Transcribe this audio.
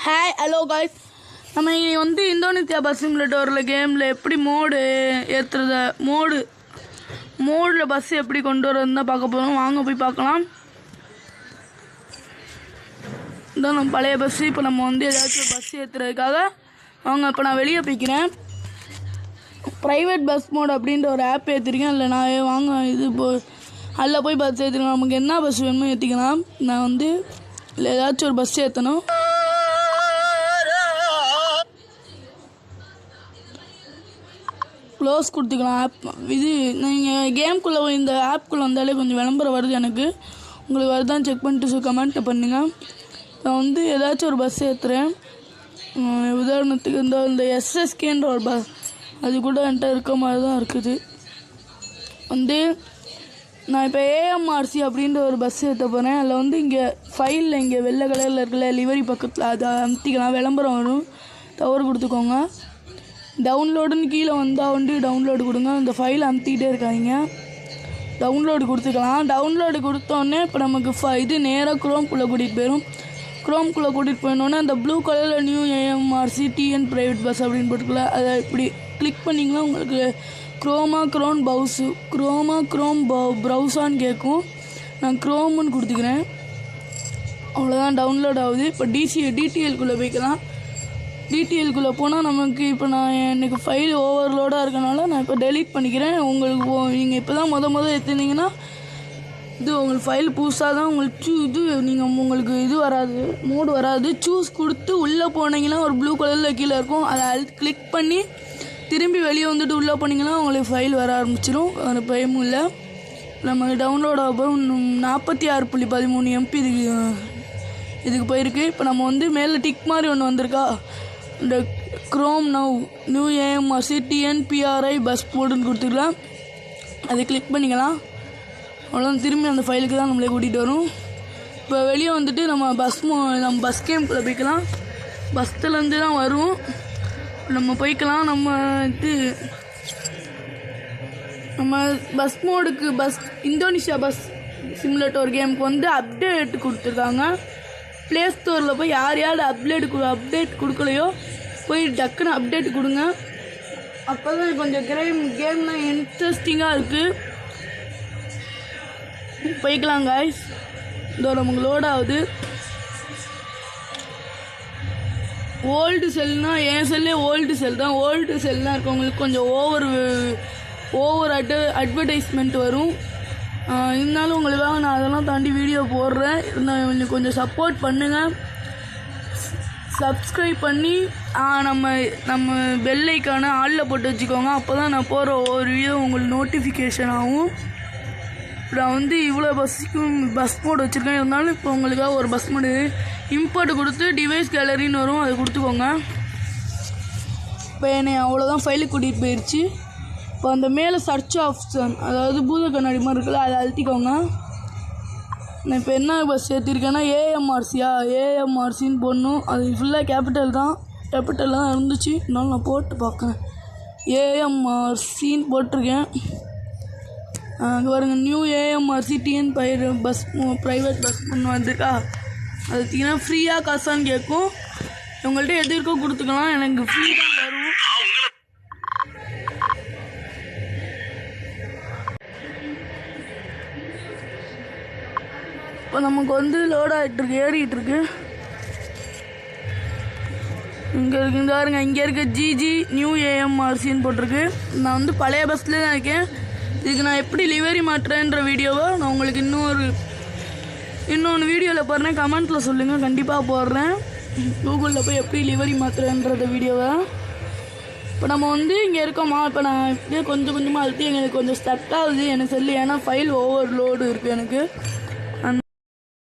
Hi hello guys, நம்ம வந்து Indonesia bus சிமுலேட்டரில் கேமில் எப்படி மோடு ஏற்றுறத மோடில் பஸ் எப்படி கொண்டு வரதுன்னு தான் பார்க்க போகிறோம். வாங்க போய் பார்க்கலாம். இதான் நம்ம பழைய பஸ்ஸு. இப்போ நம்ம வந்து ஏதாச்சும் பஸ் ஏற்றுறதுக்காக வாங்க. இப்போ நான் வெளியே போய்க்கிறேன். ப்ரைவேட் பஸ் மோட் அப்படின்ற ஒரு ஆப் ஏற்றிருக்கேன். இல்லை நான் வாங்க இது அதில் போய் பஸ் ஏற்றிருக்கேன். நமக்கு என்ன பஸ் வேணுமோ ஏற்றிக்கலாம். நான் வந்து இல்லை ஏதாச்சும் ஒரு பஸ் ஏற்றணும். க்ளோஸ் கொடுத்துக்கலாம். ஆப் இது நீங்கள் கேம்குள்ளே இந்த ஆப்குள்ளே வந்தாலே கொஞ்சம் விளம்பரம் வருது. எனக்கு உங்களுக்கு வருதான்னு செக் பண்ணிட்டு கமெண்ட்டை பண்ணுங்கள். நான் வந்து ஏதாச்சும் ஒரு பஸ் ஏற்றுறேன். உதாரணத்துக்கு இந்த எஸ்எஸ்கேன்ற ஒரு பஸ், அது கூட என்கிட்ட இருக்க மாதிரி தான் இருக்குது. வந்து நான் இப்போ ஏஎம்ஆர்சி அப்படின்ற ஒரு பஸ் ஏற்ற போகிறேன். அதில் வந்து இங்கே ஃபைலில் இங்கே வெள்ளை கலரில் இருக்கல லிவரி பக்கத்தில் அதை அமுத்திக்கலாம். விளம்பரம் வரும், தவறு கொடுத்துக்கோங்க. டவுன்லோடுன்னு கீழே வந்தால் வந்து டவுன்லோடு கொடுங்க. இந்த ஃபைல் அமுத்திக்கிட்டே இருக்காங்க. டவுன்லோடு கொடுத்துக்கலாம். டவுன்லோடு கொடுத்தோடனே இப்போ நமக்கு இது நேராக க்ரோம்குள்ளே கூட்டிகிட்டு போயிடும். க்ரோம்குள்ளே கூட்டிகிட்டு போயிடனோடனே அந்த ப்ளூ கலரில் நியூ ஏஎம்ஆர்சி டிஎன் ப்ரைவேட் பஸ் அப்படின்னு போட்டுக்கலாம். அதை இப்படி கிளிக் பண்ணிங்கன்னா உங்களுக்கு க்ரோம் ப்ரௌசான்னு கேட்கும். நான் க்ரோமுன்னு கொடுத்துக்கிறேன். அவ்வளோதான், டவுன்லோட் ஆகுது. இப்போ டிடிஎல்குள்ளே போய்க்கலாம். டிடிஎல்குள்ளே போனால் நமக்கு இப்போ எனக்கு ஃபைல் ஓவர்லோடாக இருக்கனால நான் இப்போ டெலீட் பண்ணிக்கிறேன். உங்களுக்கு நீங்கள் இப்போ தான் மொதல் எடுத்துனீங்கன்னா இது உங்களுக்கு ஃபைல் புதுசாக தான் உங்களுக்கு உங்களுக்கு இது வராது, மோடு வராது. சூஸ் கொடுத்து உள்ளே போனீங்கன்னா ஒரு ப்ளூ கலரில் கீழே இருக்கும். அதை கிளிக் பண்ணி திரும்பி வெளியே வந்துட்டு உள்ளே போனீங்கன்னா உங்களுக்கு ஃபைல் வர ஆரம்பிச்சிடும். ஒரு பயமும் இல்லை. நமக்கு டவுன்லோட் ஆகும். 46.13 MB இதுக்கு போயிருக்கு. இப்போ நம்ம வந்து மேலே டிக் மாதிரி ஒன்று வந்திருக்கா, இந்த க்ரோம் நியூ ஏஎம்ஆர்சி டிஎன்பிஆர்ஐ பஸ் போர்டுன்னு கொடுத்துக்கலாம். அதை கிளிக் பண்ணிக்கலாம். அவ்வளோ திரும்பி அந்த ஃபைலுக்கு தான் நம்மளே கூட்டிகிட்டு வரும். இப்போ வெளியே வந்துட்டு நம்ம பஸ் கேம்குள்ளே போய்க்கலாம். பஸ்லேருந்து தான் வரும், நம்ம போய்க்கலாம். நம்ம பஸ் மோடுக்கு இந்தோனேசியா பஸ் சிமுலேட்டர் கேமுக்கு வந்து அப்டேட் கொடுத்துருக்காங்க. ப்ளே ஸ்டோரில் போய் யார் அப்டேட் கொடுக்கலையோ போய் டக்குன்னு அப்டேட் கொடுங்க. அப்போ தான் கொஞ்சம் கேம்லாம் இன்ட்ரெஸ்டிங்காக இருக்குது. போய்க்கலாம் காய்ஸ். இதோ நமக்கு லோட் ஆகுது. ஓல்டு செல்னால் என் செல்லே ஓல்டு செல் தான். ஓல்டு செல்லாம் இருக்கவங்களுக்கு கொஞ்சம் ஓவர் அட்வர்டைஸ்மெண்ட் வரும். இருந்தாலும் உங்களுக்காக நான் அதெல்லாம் தாண்டி வீடியோ போடுறேன். இருந்தால் கொஞ்சம் சப்போர்ட் பண்ணுங்கள். சப்ஸ்கிரைப் பண்ணி நம்ம பெல் ஐக்கானை ஆளில் போட்டு வச்சுக்கோங்க. அப்போ தான் நான் போகிற ஒவ்வொரு வீடியோ உங்களுக்கு நோட்டிஃபிகேஷன் ஆகும். நான் வந்து இவ்வளோ பஸ் மோடு வச்சுருக்கேன். இருந்தாலும் இப்போ உங்களுக்காக ஒரு பஸ் மோடு இம்போர்ட் கொடுத்து டிவைஸ் கேலரின்னு வரும், அதை கொடுத்துக்கோங்க. இப்போ என்னை அவ்வளோதான் ஃபைலுக்கு கூட்டிகிட்டு போயிடுச்சு. இப்போ அந்த மேலே சர்ச் ஆப்ஷன், அதாவது பூத கண்ணாடி மாதிரி இருக்குல்ல, அதை அழுத்திக்கோங்க. நான் இப்போ என்ன பஸ் ஏற்றிருக்கேன்னா ஏஎம்ஆர்சின்னு போடணும். அது ஃபுல்லாக கேபிட்டல் தான் இருந்துச்சு. இருந்தாலும் நான் போட்டு பார்க்குறேன். ஏஎம்ஆர்சின்னு போட்டிருக்கேன். அங்கே பாருங்கள், நியூ ஏஎம்ஆர்சி டிஎன் ப்ரைவேட் பஸ் ஒன்று வந்திருக்கா. அது பார்த்தீங்கன்னா ஃப்ரீயாக காசான்னு கேட்கும். உங்கள்கிட்ட எது இருக்கோ கொடுத்துக்கலாம். எனக்கு ஃப்ரீ தான் வரும். இப்போ நமக்கு வந்து லோட் ஆகிட்டுருக்கு, ஏறிட்டுருக்கு. இங்கே பாருங்க, இங்கே இருக்க ஜிஜி நியூ ஏஎம்ஆர்சின்னு போட்டிருக்கு. நான் வந்து பழைய பஸ்லேயே தான் இருக்கேன். இதுக்கு நான் எப்படி லிவரி மாட்டுறேன்ற வீடியோவை நான் உங்களுக்கு இன்னொன்று வீடியோவில் போடுறேன். கமெண்ட்டில் சொல்லுங்கள், கண்டிப்பாக போடுறேன். கூகுளில் போய் எப்படி லிவரி மாற்றுறேன்றத வீடியோவை. இப்போ நம்ம வந்து இங்கே இருக்கோமா. இப்போ நான் இப்படியே கொஞ்சமாக அழுத்தி எங்களுக்கு கொஞ்சம் ஸ்டக் ஆகுது எனக்கு செல்லு. ஏன்னா ஃபைல் ஓவர்லோடு இருக்குது எனக்கு.